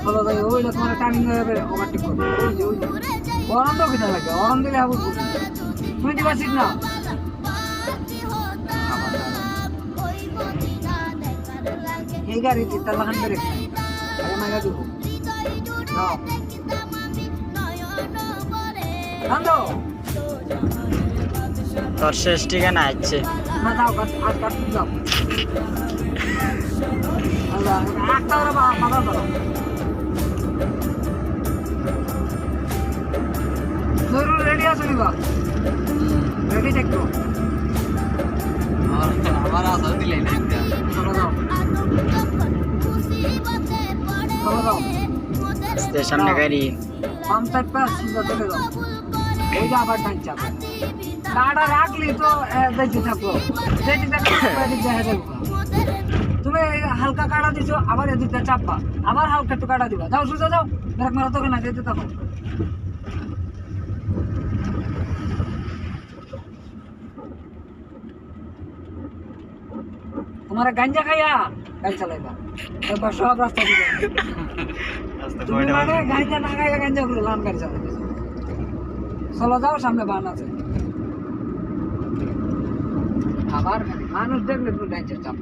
চলো যাই ওইটা তোমার টাইমিং হবে ওভারটেক করবে ওই যে অরণ তো কিনা লাগে অরণ দিলে হাবু তুমি দিবা ঠিক না এই গাড়ি তার লাগান করে আরে মাইরা দিব নাও নান্দো তোর শেষ ঠিকানা আছে না দাও আর কাট দাও আল্লাহ একটা ওরা মাথা ধরো জরুর রেডি আছো নিবা রেডি দেখো আমার আসার দিলে না চলো যাও চলো যাও সামনে গাড়ি পাম্প সাইড পাস সিধা চলে যাও ওই যে আবার ডান চাপ গাড়া রাখলি তো দেখতে থাকো দেখতে থাকো এদিক দেখা যাবে তুমি হালকা কাটা দিছো আবার এদিকটা চাপবা আবার হালকা একটু কাটা দিবা যাও সোজা যাও ব্রেক মারা তোকে না যেতে থাকো তোমার গাঞ্জা খাইয়া গাড়ি চালাইবা একবার সব রাস্তা দিবে তুমি মানে গাঞ্জা না খাইয়া গাঞ্জা করে লান গাড়ি চালাইবে চলো যাও সামনে বান আছে আবার মানুষ দেখলে তুমি গাঞ্জা চাপ